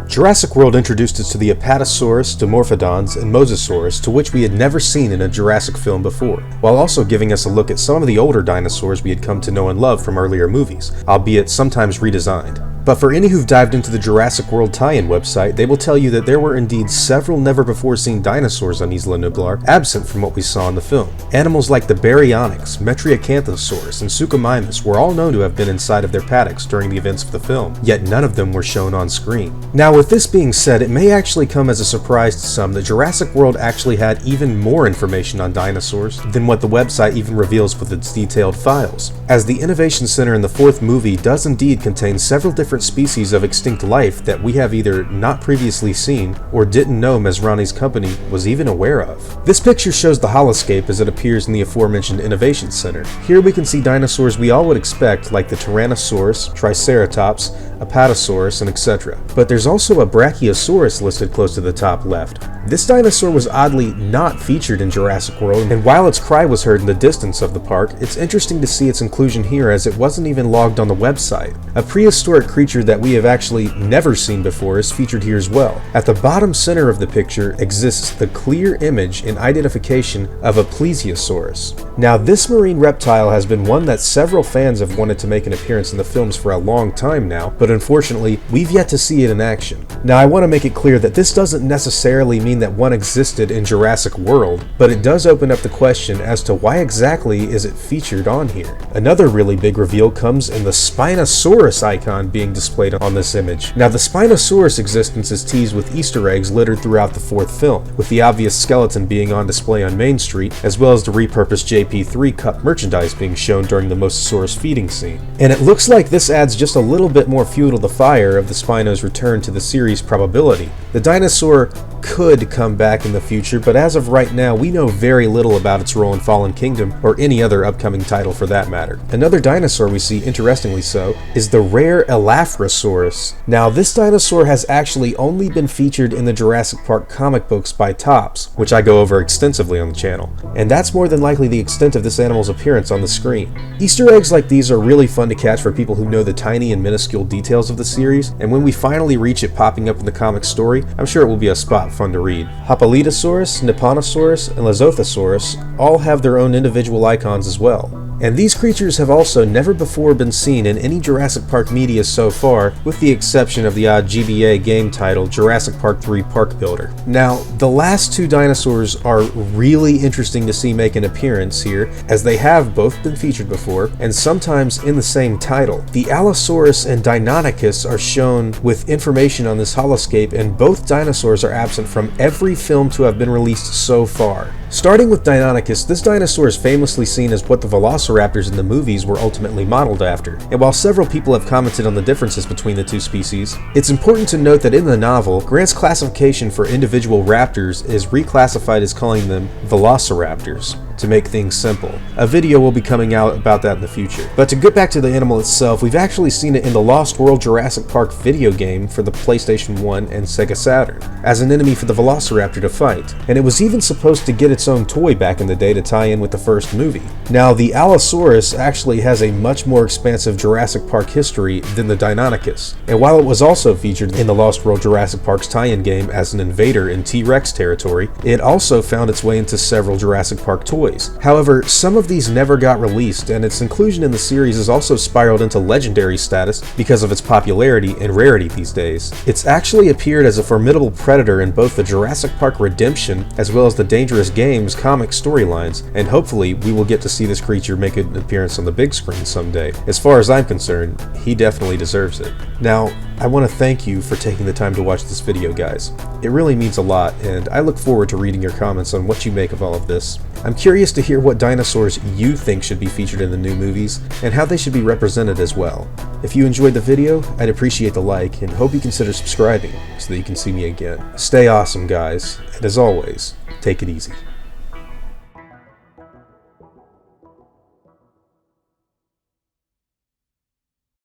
Jurassic World introduced us to the Apatosaurus, Dimorphodons and Mosasaurus, to which we had never seen in a Jurassic film before, while also giving us a look at some of the older dinosaurs we had come to know and love from earlier movies, albeit sometimes redesigned. But for any who've dived into the Jurassic World tie-in website, they will tell you that there were indeed several never-before-seen dinosaurs on Isla Nublar, absent from what we saw in the film. Animals like the Baryonyx, Metriacanthosaurus, and Suchomimus were all known to have been inside of their paddocks during the events of the film, yet none of them were shown on screen. Now, with this being said, it may actually come as a surprise to some that Jurassic World actually had even more information on dinosaurs than what the website even reveals with its detailed files, as the Innovation Center in the fourth movie does indeed contain several different species of extinct life that we have either not previously seen or didn't know Masrani's company was even aware of. This picture shows the Holoscape as it appears in the aforementioned Innovation Center. Here we can see dinosaurs we all would expect, like the Tyrannosaurus, Triceratops, Apatosaurus, and etc. But there's also a Brachiosaurus listed close to the top left. This dinosaur was oddly not featured in Jurassic World, and while its cry was heard in the distance of the park, it's interesting to see its inclusion here as it wasn't even logged on the website. A prehistoric creature that we have actually never seen before is featured here as well. At the bottom center of the picture exists the clear image and identification of a Plesiosaurus. Now, this marine reptile has been one that several fans have wanted to make an appearance in the films for a long time now, but unfortunately, we've yet to see it in action. Now, I want to make it clear that this doesn't necessarily mean that one existed in Jurassic World, but it does open up the question as to why exactly is it featured on here. Another really big reveal comes in the Spinosaurus icon being displayed on this image. Now, the Spinosaurus existence is teased with Easter eggs littered throughout the fourth film, with the obvious skeleton being on display on Main Street, as well as the repurposed JP3 cup merchandise being shown during the Mosasaurus feeding scene. And it looks like this adds just a little bit more fuel to the fire of the Spino's return to the series probability. The dinosaur could come back in the future, but as of right now, we know very little about its role in Fallen Kingdom, or any other upcoming title for that matter. Another dinosaur we see, interestingly so, is the rare Allosaurus. Now, this dinosaur has actually only been featured in the Jurassic Park comic books by Topps, which I go over extensively on the channel, and that's more than likely the extent of this animal's appearance on the screen. Easter eggs like these are really fun to catch for people who know the tiny and minuscule details of the series, and when we finally reach it popping up in the comic story, I'm sure it will be a spot fun to read. Hopalitosaurus, Nipponosaurus, and Lizothosaurus all have their own individual icons as well. And these creatures have also never before been seen in any Jurassic Park media so far, with the exception of the odd GBA game title Jurassic Park 3 Park Builder. Now, the last two dinosaurs are really interesting to see make an appearance here, as they have both been featured before, and sometimes in the same title. The Allosaurus and Deinonychus are shown with information on this holoscape, and both dinosaurs are absent from every film to have been released so far. Starting with Deinonychus, this dinosaur is famously seen as what the velociraptors in the movies were ultimately modeled after, and while several people have commented on the differences between the two species, it's important to note that in the novel, Grant's classification for individual raptors is reclassified as calling them velociraptors, to make things simple. A video will be coming out about that in the future. But to get back to the animal itself, we've actually seen it in the Lost World Jurassic Park video game for the PlayStation 1 and Sega Saturn, as an enemy for the Velociraptor to fight, and it was even supposed to get its own toy back in the day to tie in with the first movie. Now, the Allosaurus actually has a much more expansive Jurassic Park history than the Deinonychus, and while it was also featured in the Lost World Jurassic Park's tie-in game as an invader in T-Rex territory, it also found its way into several Jurassic Park toys. However, some of these never got released, and its inclusion in the series has also spiraled into legendary status because of its popularity and rarity these days. It's actually appeared as a formidable predator in both the Jurassic Park Redemption as well as the Dangerous Games comic storylines, and hopefully we will get to see this creature make an appearance on the big screen someday. As far as I'm concerned, he definitely deserves it. Now, I want to thank you for taking the time to watch this video, guys. It really means a lot, and I look forward to reading your comments on what you make of all of this. I'm curious to hear what dinosaurs you think should be featured in the new movies, and how they should be represented as well. If you enjoyed the video, I'd appreciate the like, and hope you consider subscribing so that you can see me again. Stay awesome, guys, and as always, take it easy.